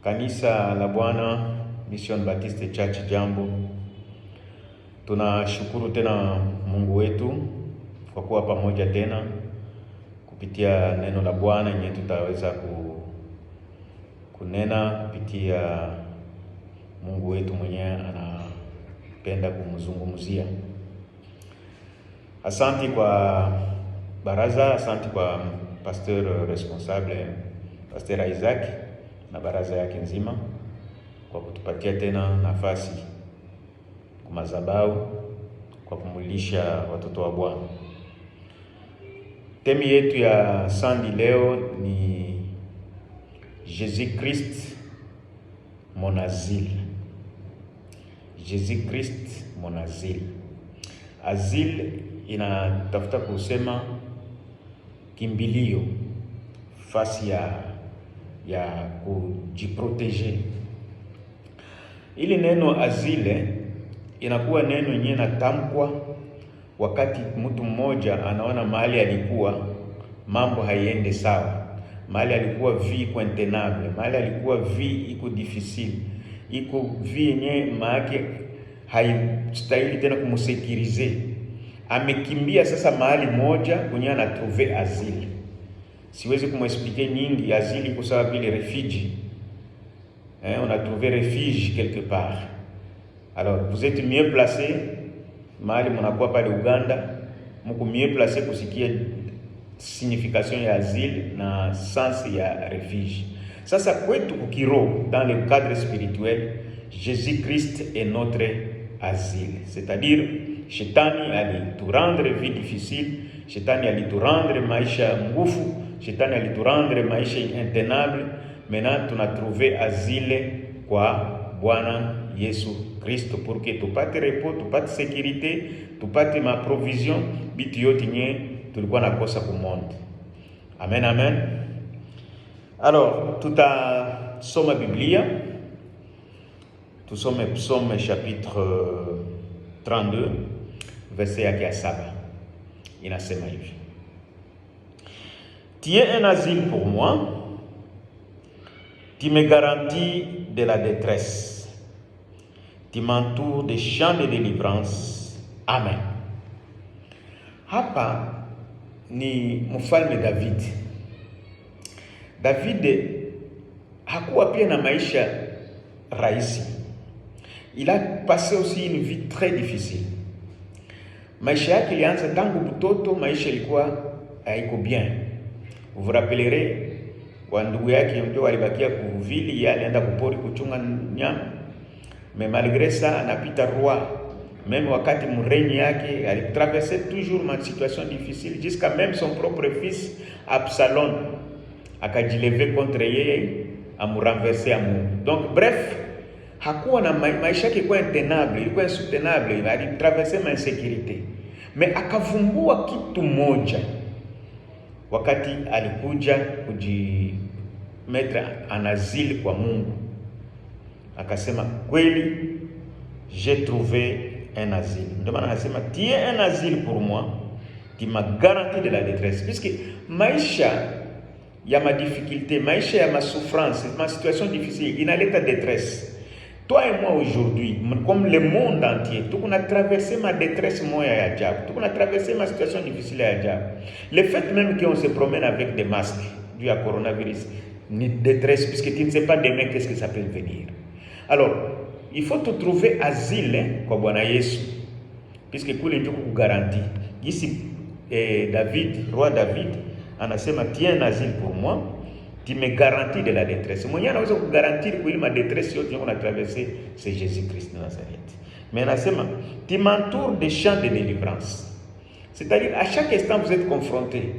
Kanisa la Bwana Mission Baptiste Church, jambo. Tunashukuru tena Mungu wetu kwa kuwa pamoja tena kupitia neno la Bwana yenye tutaweza kunena kupitia Mungu wetu mwenyewe anapenda kumzungumzia. Asante kwa baraza, asante kwa pasteur responsable Pasteur Isaac na baraza yake nzima kwa kutupatia tena nafasi kwa madhabahu kwa kumulisha watoto wa Bwana. Temi yetu ya sandi leo ni Jésus Christ mon asile. Jésus Christ mon asile. Asile inatafuta kusema kimbilio, fasi ya kujiproteger. Ili neno asile inakuwa neno yenyewe natamkwa wakati mtu mmoja anaona mahali alikuwa mambo haiende sawa, mahali alikuwa vie iko intenable, mahali alikuwa vie iko difficile, iko vie yenyewe maake haistahili tena kumsekirize. Amekimbia sasa mahali moja kwenye anatrouver asile. Siwezi kumexpliquer nyingi. Asile iko sawa vile refuge. On a trouvé refuge quelque part. Alors vous êtes mieux placé mahali mnakuwa pale Uganda, mko mieux placé kusikia signification ya asile na sens ya refuge. Sasa kwetu kukiro, dans le cadre spirituel, Jésus Christ est notre asile. C'est-à-dire Shetani aliturendre vie difficile, Shetani aliturendre maisha ngufu, Shetani aliturendre maisha intenable. Maintenant tuna trouvé asile kwa Bwana Yesu Kristo pour que tupate repos, tupate sécurité, tupate ma provision bitu yote nye tulikuwa nakosa ku monde. Amen, amen. Alors tutasoma Biblia. Tusome Psaume chapitre 32 verset yake ya 7. Inasema hivi: Tu es un asile pour moi, tu me garantis de la détresse, tu m'entoures de champs de délivrance. Amen. Hapa ni mfalme David. David hakuwa pia na maisha rahisi. Il a passé aussi une vie très difficile. Maisha yake ilianza tangu mtoto, maisha ilikuwa haiko bien. Vous vous rappellerez, wa ndugu yake ndio walibakia kuvili, yeye alienda kupori kuchunga nyama. Mais malgré ça, anapita roi. Même wakati mrenyi yake alitraverser toujours une situation difficile jusqu'à même son propre fils Absalom akajilever contre yeye, amurenverser amu. Donc bref, hakuwa na maisha yake kwa intenable, ilikuwa insoutenable, alitraverser ma insécurité. Mais akavumbua kitu moja wakati alikuja kujimetre en asile kwa Mungu. Akasema kweli, j'ai trouvé un asile. Ndio maana anasema tu es un asile pour moi, tu m'as garanti de la détresse. Puisque maisha ya ma difficulté, maisha ya ma souffrance, ma situation difficile inaleta détresse. Toi et moi aujourd'hui, comme le monde entier, tout on a traversé ma détresse moya ya ajabu, tout on a traversé ma situation difficile ya ajabu. Le fait même qu'on se promène avec des masques dû à coronavirus, ni détresse, puisque tu ne sais pas demain qu'est-ce que ça peut venir. Alors, il faut te trouver asile kwa Bwana Yesu, puisque kule ndio kugaranti. Ici David, roi David, anasema tiens un asile pour moi, tu me garantis de la détresse. Mwenye anaweza kugarantir kwa ile ma détresse yote on a traversé, c'est Jésus-Christ de Nazareth. Mais anasema tu m'entoures des champs de délivrance. C'est-à-dire à chaque instant vous êtes confronté,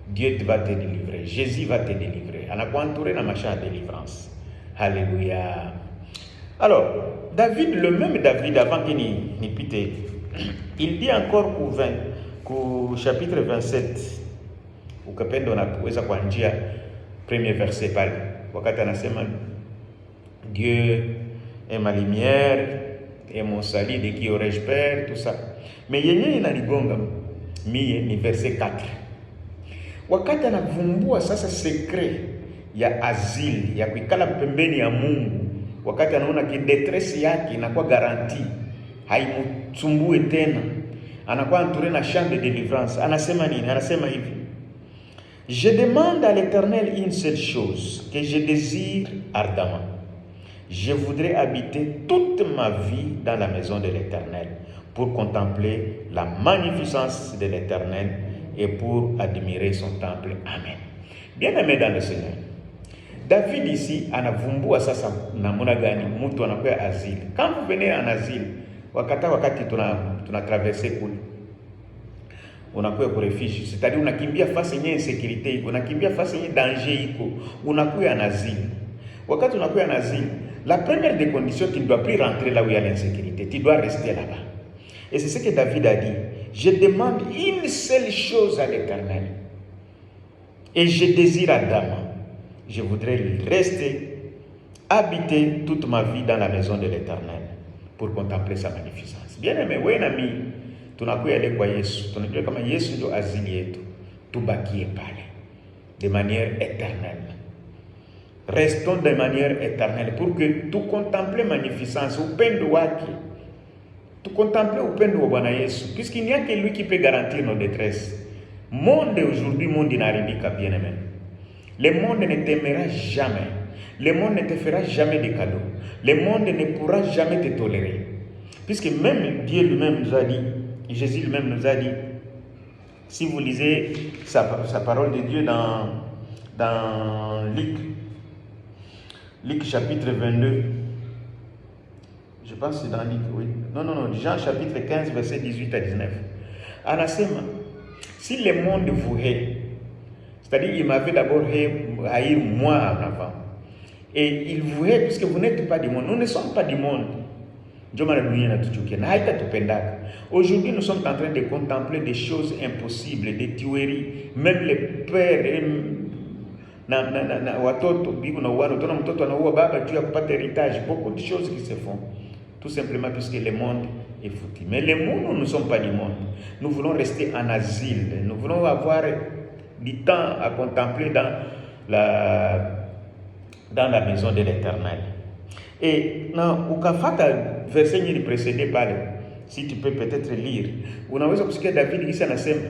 Dieu va te délivrer, Jésus va te délivrer. Anakuentouré na machin de délivrance. Alléluia. Alors, David, le même David, avant qu'il n'y pite, il dit encore au chapitre 27, ukapenda unaweza kuanzia premier verset pale, wakati anasema Dieu est ma lumière et mon salut, de qui aurais-je peur, tout ça. Mais yenye inanigonga mie ni verset 4. Wakati anavumbua sasa secret ya asili, ya kuikala pembeni ya Mungu, wakati anaona ki detresse yake inakuwa garanti, haimsumbue tena, anakuwa entouré na champ de délivrance. Anasema nini? Anasema hivi: je demande à l'Éternel une seule chose que je désire ardemment. Je voudrais habiter toute ma vie dans la maison de l'Éternel pour contempler la magnificence de l'Éternel et pour admirer son temple. Amen. Bien-aimé dans le Seigneur, David ici anavumbua sasa namna gani mtu anakuwa asile. Quand vous venez en asile, wakati tuna traverser kule, unakuwa kwa refuge, c'est-à-dire unakimbia fasi yenye insécurité iko, unakimbia fasi yenye danger iko, unakuwa en asile. Wakati unakuwa en asile, la première des conditions, tu ne dois plus rentrer là où il y a l'insécurité, tu dois rester là-bas. Et c'est ce que David a dit: je demande une seule chose à l'Éternel et je désire ardemment. Je voudrais rester, habiter toute ma vie dans la maison de l'Éternel pour contempler sa magnificence. Bien aimé, wewe na mimi tunakuya ile kwa Yesu. Tunajua kama Yesu ndio azili yetu. Tubakie pale de manière éternelle. Restons de manière éternelle pour que tu contemples magnificence, upendo wake. Tu contemples upendo wa Bwana Yesu, puisqu'il n'y a que lui qui peut garantir nos détresses. Monde aujourd'hui, monde inaribika, bien aimé. Le monde ne t'aimera jamais. Le monde ne te fera jamais de cadeaux. Le monde ne pourra jamais te tolérer. Puisque même Dieu lui-même nous a dit, Jésus lui-même nous a dit, si vous lisez sa parole de Dieu dans Luc chapitre 22, je pense que c'est dans Luc, oui. Non, Jean chapitre 15, verset 18 à 19. Anasema, si le monde vous hait, c'est-à-dire il m'avait d'abord haï moi avant, et il vous hait puisque vous n'êtes pas du monde. Nous ne sommes pas du monde. Aujourd'hui, nous sommes en train de contempler des choses impossibles, des tueries. Même les pères beaucoup de choses qui se font. Tout simplement parce que le monde est foutu. Mais le monde, nous ne sommes pas du monde. Nous voulons rester en asile. Nous voulons avoir du temps à contempler dans la maison de l'Éternel. Et dans ukafata verset nyingine précédé pale, si tu peux peut-être lire, unaweza kusikia David kisa anasema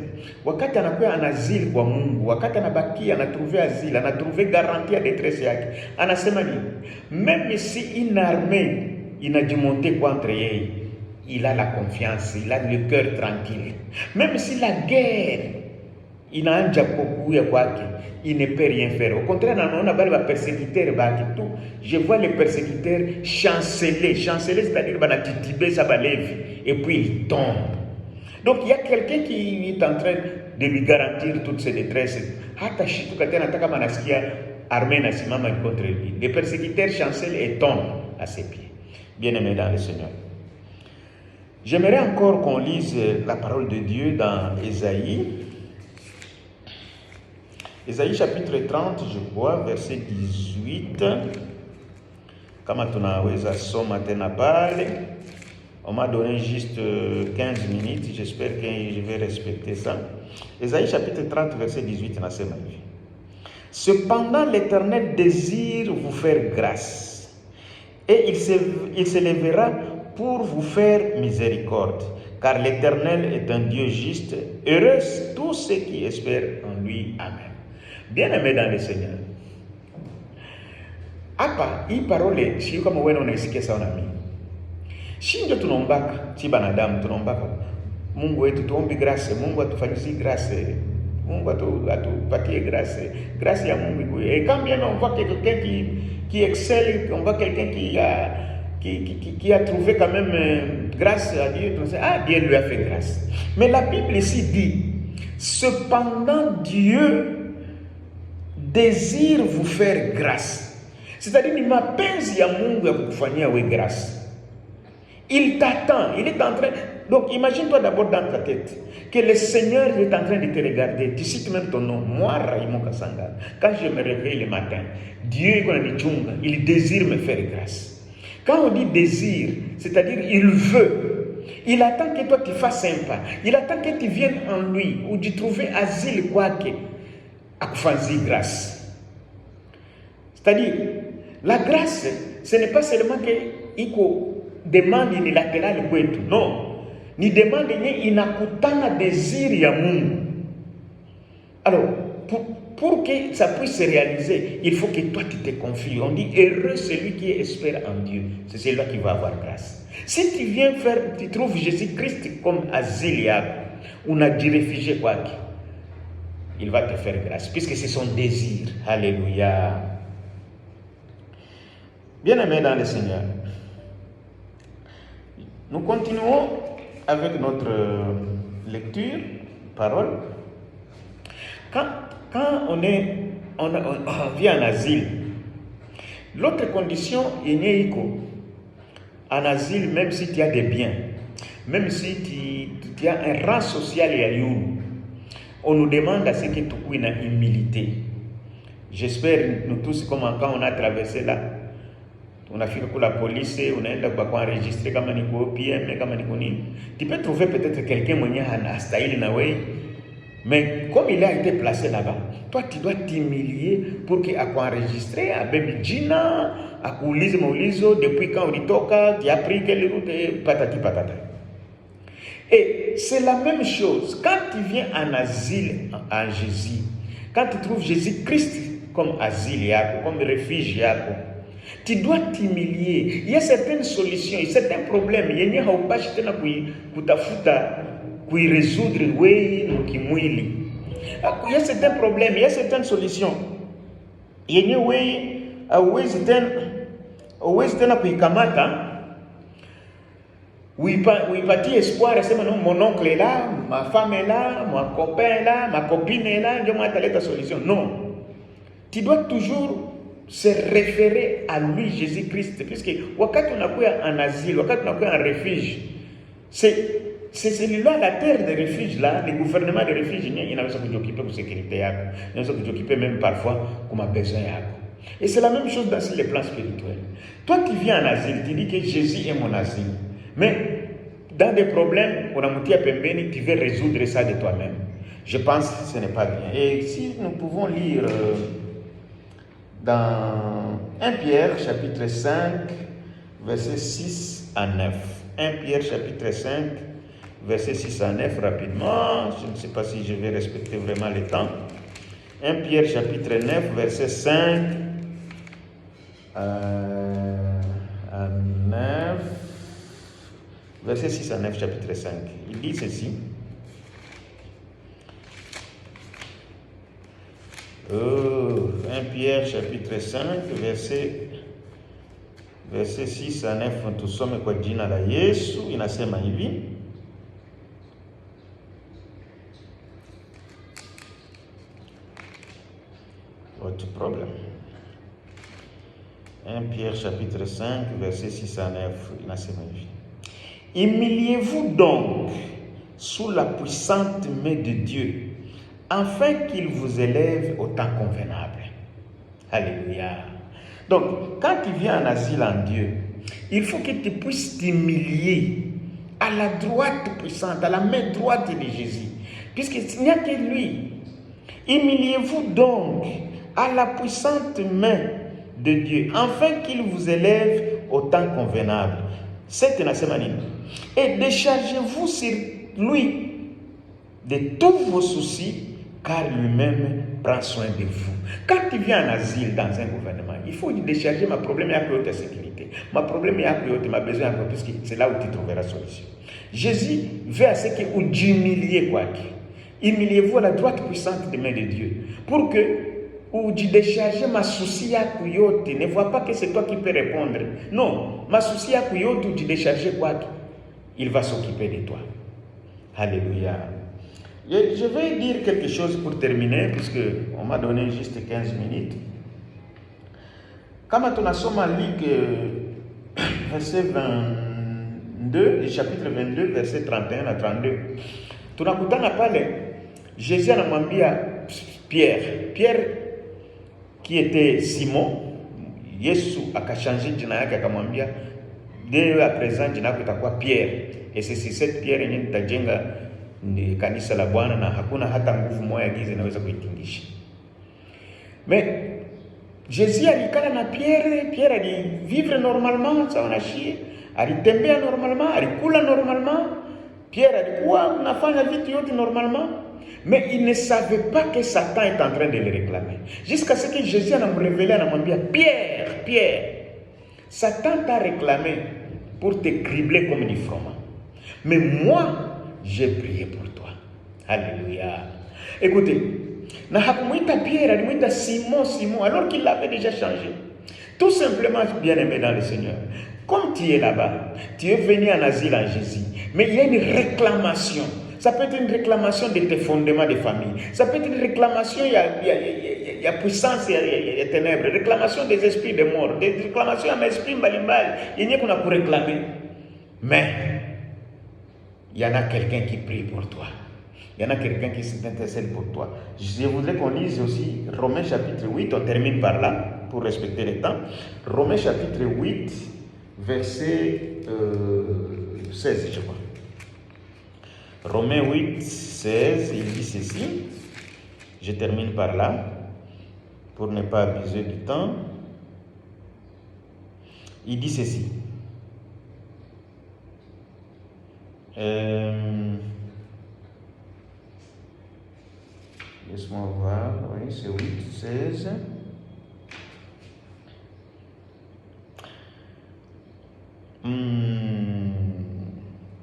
wakati anakuwa anazili kwa Mungu, wakati anabakia anatrouver asile, anatrouver garantie ya détresse yake, anasema ni même si une armée inajimonte contre yeye, il a la confiance, il a le cœur tranquille. Même si la guerre inaanja kukuya kwake, il ne peut rien faire. Au contraire, on a bali ba persécuteurs ba tout. Je vois les persécuteurs chanceler, c'est-à-dire ba titibé sa balevi et puis il tombe. Donc il y a quelqu'un qui est en train de lui garantir toutes ses détresses. Hata shitu katena nataka manasikia armée na simama contre lui. Les persécuteurs chancellent et tombent à ses pieds. Bien-aimés dans le Seigneur, j'aimerais encore qu'on lise la parole de Dieu dans Ésaïe. Ésaïe chapitre 30, je crois, verset 18. Kama tunaweza soma tena pale. On m'a donné juste 15 minutes, j'espère que je vais respecter ça. Ésaïe chapitre 30, verset 18, nasema hivi: cependant l'Éternel désire vous faire grâce, et il se lèvera pour vous faire miséricorde, car l'Éternel est un Dieu juste, heureux tous ceux qui espèrent en lui. Amen. Bien-aimé dans le Seigneur, hapa hii parole sio kama wewe unaisikia sawa na mimi. Shinjo tunaombaka, si banadamu tunaombaka Mungu wetu, tuombe grace, Mungu atufanyie grace, Mungu atupatie grace, grace ya Mungu. Et quand bien on voit quelqu'un qui excelle, on voit quelqu'un qui a trouvé quand même grâce à Dieu, on sait, ah, Dieu lui a fait grâce. Mais la Bible ici dit, cependant Dieu désire vous faire grâce. C'est-à-dire, ni mapenzi ya Mungu ya kukufanyia we grâce. Il t'attend, il est en train. Donc, imagine-toi d'abord dans ta tête que le Seigneur est en train de te regarder. Tu cites même ton nom, moi, Raymond Kasanga. Quand je me réveille le matin, Dieu, il désire me faire grâce. Quand on dit désir, c'est-à-dire il veut. Il attend que toi tu fasses un pas. Il attend que tu viennes en lui, ou tu trouves asile, quoi que. Akufanyie grâce. C'est-à-dire, la grâce, ce n'est pas seulement que iko demande unilatérale kwetu. Non. Ni demande yenye inakutana désir ya Mungu. Alors, pour que ça puisse se réaliser, il faut que toi tu te confies. On dit heureux celui qui espère en Dieu. C'est celui-là qui va avoir grâce. Si tu viens faire, tu trouves Jésus-Christ comme asile, ou n'a dit réfugié quoi, il va te faire grâce, puisque c'est son désir. Alléluia. Bien-aimés dans le Seigneur, nous continuons avec notre lecture, parole. Quand on vient en asile, l'autre condition est en asile, même si tu as des biens, même si tu as un rang social et à on nous demande à ce que tu aies une humilité. J'espère, nous tous, comme quand on a traversé là, on a fait que la police, on a enregistré comme un PM, comme un tu peux trouver peut-être quelqu'un qui a style mais comme il a été placé là-bas, toi tu dois t'humilier pour qu'il ait enregistré à Baby Gina, à Koulize Moulizo, depuis quand on dit Toka, tu as pris quelle route, patati patata. Et c'est la même chose quand tu viens en asile en Jésus, quand tu trouves Jésus-Christ comme asile, comme refuge, tu dois t'humilier. Il y a certaines solutions, il y a certains problèmes. Il y a résoudre. Il y a certains problèmes, il y a certaines solutions. Il y a oui, pas espoir, c'est mon oncle est là, ma femme est là, mon copain est là, ma copine est là, je vais ta solution. Non. Tu dois toujours se référer à lui, Jésus-Christ. Puisque, quand on a un asile, quand on a un refuge, c'est celui-là, la terre de refuge, là, le gouvernement de refuge, il y a besoin de s'occuper pour la sécurité, il y a besoin de s'occuper même parfois comme a besoin. Et c'est la même chose dans les plans spirituels. Toi qui viens en asile, tu dis que Jésus est mon asile. Mais dans des problèmes, tu veux résoudre ça de toi-même. Je pense que ce n'est pas bien. Et si nous pouvons lire dans 1 Pierre chapitre 5, versets 6 à 9. 1 Pierre chapitre 5, verset 6 à 9, rapidement. Je ne sais pas si je vais respecter vraiment le temps. 1 Pierre chapitre 9, verset 5 à 9. Verset 6 à 9, chapitre 5. Il dit ceci. 1 Pierre chapitre 5, verset 6 à 9. Tusome kwa jina la Yesu. Inasema hivi. Votre problème. 1 Pierre chapitre 5, verset 6 à 9. Inasema hivi. Humiliez-vous donc sous la puissante main de Dieu, afin qu'il vous élève au temps convenable. Alléluia. Donc, quand tu viens en asile en Dieu, il faut que tu puisses t'humilier à la droite puissante, à la main droite de Jésus, puisqu'il n'y a que lui. Humiliez-vous donc à la puissante main de Dieu, afin qu'il vous élève au temps convenable. C'est une semaine. Et déchargez-vous sur lui de tous vos soucis, car lui-même prend soin de vous. Quand tu viens en asile dans un gouvernement, il faut décharger ma problème et ta sécurité. Ma problème et ma besoin, puisque c'est là où tu trouveras solution. Jésus veut à ce que vous humiliez quoi. Humiliez-vous à la droite puissante des mains de Dieu, pour que ou tu décharges ma souci à Kuyote. Ne vois pas que c'est toi qui peux répondre. Non, ma souci à Kuyote, ou tu décharges quoi? Il va s'occuper de toi. Alléluia. Je vais dire quelque chose pour terminer, puisque on m'a donné juste 15 minutes. Quand on a somme à Luc, verset 22, chapitre 22, verset 31 à 32, tout n'a pas parlé. Jésus a demandé à Pierre, qui était Simon, Yesu a changé de nom, akamwambia dès à présent jina lako itakuwa Pierre, et c'est cette Pierre yenye nitajenga ni kanisa la Bwana, na hakuna hata nguvu moja giza inaweza kuitingisha. Mais Jésus alikala na Pierre, Pierre ali vivre normalement, ça on a chié, alitembea normalement, alikula normalement, Pierre alikuwa nafanya vitu yote normalement, mais il ne savait pas que Satan est en train de le réclamer. Jusqu'à ce que Jésus a me révélé, a me dit, Pierre, Pierre, Satan t'a réclamé pour te cribler comme du froment. Mais moi, j'ai prié pour toi. Alléluia. Écoutez, na hakumwita Pierre, alimwita Simon, Simon, alors qu'il l'avait déjà changé. Tout simplement, bien-aimé dans le Seigneur, comme tu es là-bas, tu es venu en asile en Jésus, mais il y a une réclamation. Ça peut être une réclamation de tes fondements de famille. Ça peut être une réclamation, il y a puissance, il y a ténèbres. Réclamation des esprits de mort. Des réclamations à l'esprit malimal. Il n'y a qu'on a pour réclamer. Mais, il y en a quelqu'un qui prie pour toi. Il y en a quelqu'un qui s'intercède pour toi. Je voudrais qu'on lise aussi Romains chapitre 8. On termine par là, pour respecter le temps. Romains chapitre 8, verset 16, je crois. Romains 8, 16, il dit ceci. Je termine par là, pour ne pas abuser du temps. Il dit ceci. Laisse-moi voir. Oui, c'est 8, 16.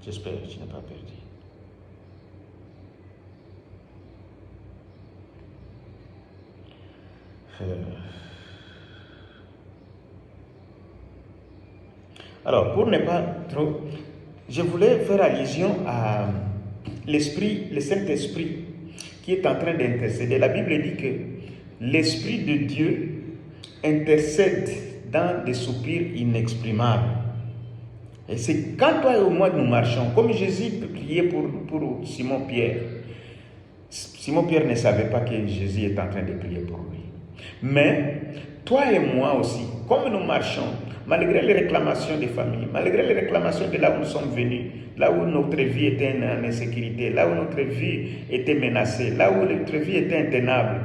J'espère que tu n'as pas perdu. Alors, pour ne pas trop, je voulais faire allusion à l'Esprit, le Saint-Esprit, qui est en train d'intercéder. La Bible dit que l'Esprit de Dieu intercède dans des soupirs inexprimables. Et c'est quand toi et moi nous marchons, comme Jésus priait pour Simon-Pierre. Simon-Pierre ne savait pas que Jésus est en train de prier pour lui. Mais toi et moi aussi, comme nous marchons, malgré les réclamations des familles, malgré les réclamations de là où nous sommes venus, là où notre vie était en insécurité, là où notre vie était menacée, là où notre vie était intenable,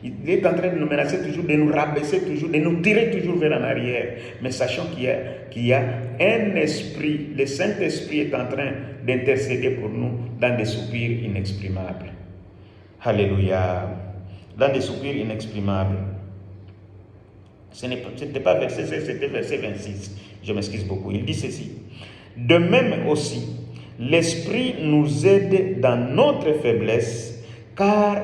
il est en train de nous menacer toujours, de nous rabaisser toujours, de nous tirer toujours vers en arrière. Mais sachant qu'il y a un esprit, le Saint-Esprit est en train d'intercéder pour nous dans des soupirs inexprimables. Alléluia. Dans des soupirs inexprimables. Ce n'était pas verset 16, c'était verset 26. Je m'excuse beaucoup. Il dit ceci. De même aussi, l'Esprit nous aide dans notre faiblesse, car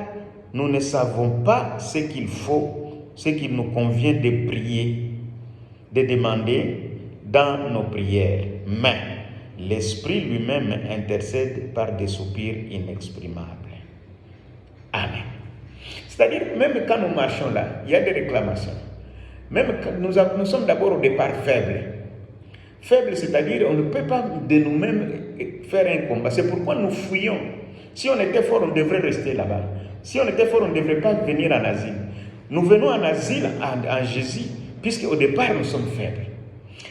nous ne savons pas ce qu'il faut, ce qu'il nous convient de prier, de demander dans nos prières. Mais l'Esprit lui-même intercède par des soupirs inexprimables. Amen. C'est-à-dire, même quand nous marchons là, il y a des réclamations. Même quand nous sommes d'abord au départ faibles. Faibles, c'est-à-dire, on ne peut pas de nous-mêmes faire un combat. C'est pourquoi nous fuyons. Si on était fort, on devrait rester là-bas. Si on était fort, on ne devrait pas venir en asile. Nous venons en asile en Jésus, puisque au départ, nous sommes faibles.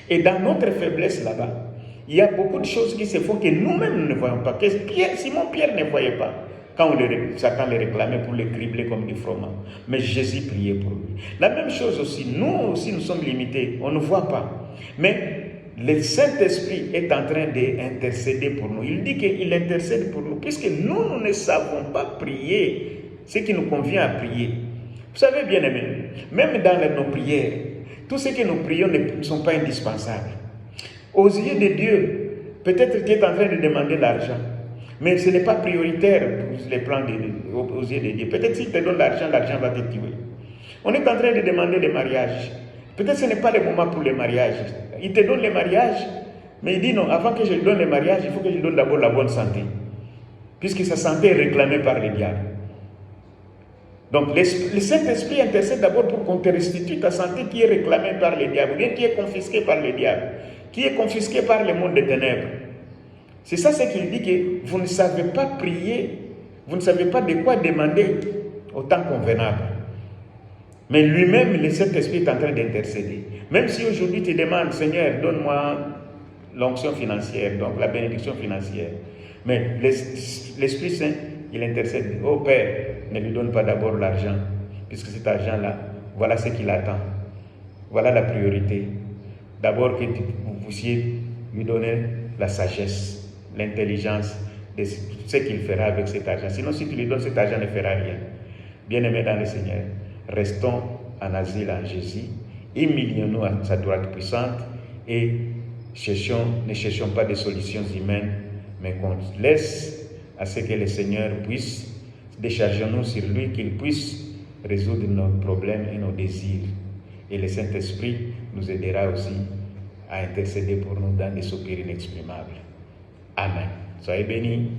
Et dans notre faiblesse là-bas, il y a beaucoup de choses qui se font que nous-mêmes nous ne voyons pas. Que Simon-Pierre ne voyait pas quand Satan les réclamait pour les cribler comme du froment. Mais Jésus priait pour lui. La même chose aussi, nous sommes limités, on ne voit pas. Mais le Saint-Esprit est en train d'intercéder pour nous. Il dit qu'il intercède pour nous, puisque nous ne savons pas prier ce qui nous convient à prier. Vous savez, bien aimé, même dans nos prières, tout ce que nous prions ne sont pas indispensables. Aux yeux de Dieu, peut-être tu es en train de demander l'argent, mais ce n'est pas prioritaire pour les plans aux yeux de Dieu. Peut-être s'il te donne l'argent va te tuer. On est en train de demander le mariage. Peut-être que ce n'est pas le moment pour le mariage. Il te donne le mariage, mais il dit non, avant que je lui donne le mariage, il faut que je lui donne d'abord la bonne santé. Puisque sa santé est réclamée par le diable. Donc le Saint-Esprit intercède d'abord pour qu'on te restitue ta santé qui est réclamée par le diable, ou bien qui est confisquée par le diable, qui est confisquée par le monde des ténèbres. C'est ça ce qu'il dit, que vous ne savez pas prier, vous ne savez pas de quoi demander au temps convenable. Mais lui-même, le Saint-Esprit est en train d'intercéder. Même si aujourd'hui tu demandes, Seigneur, donne-moi l'onction financière, donc la bénédiction financière. Mais l'Esprit Saint, il intercède. Oh Père, ne lui donne pas d'abord l'argent, puisque cet argent-là voilà ce qu'il attend. Voilà la priorité. D'abord que vous puissiez lui donner la sagesse, l'intelligence de ce qu'il fera avec cet argent. Sinon, si tu lui donnes cet argent, il ne fera rien. Bien-aimés dans le Seigneur, restons en asile en Jésus, humilions-nous à sa droite puissante et ne cherchons pas des solutions humaines, mais qu'on laisse à ce que le Seigneur puisse, déchargeons-nous sur lui, qu'il puisse résoudre nos problèmes et nos désirs. Et le Saint-Esprit nous aidera aussi à intercéder pour nous dans des soupirs inexprimables. Amen. Soyez bénis.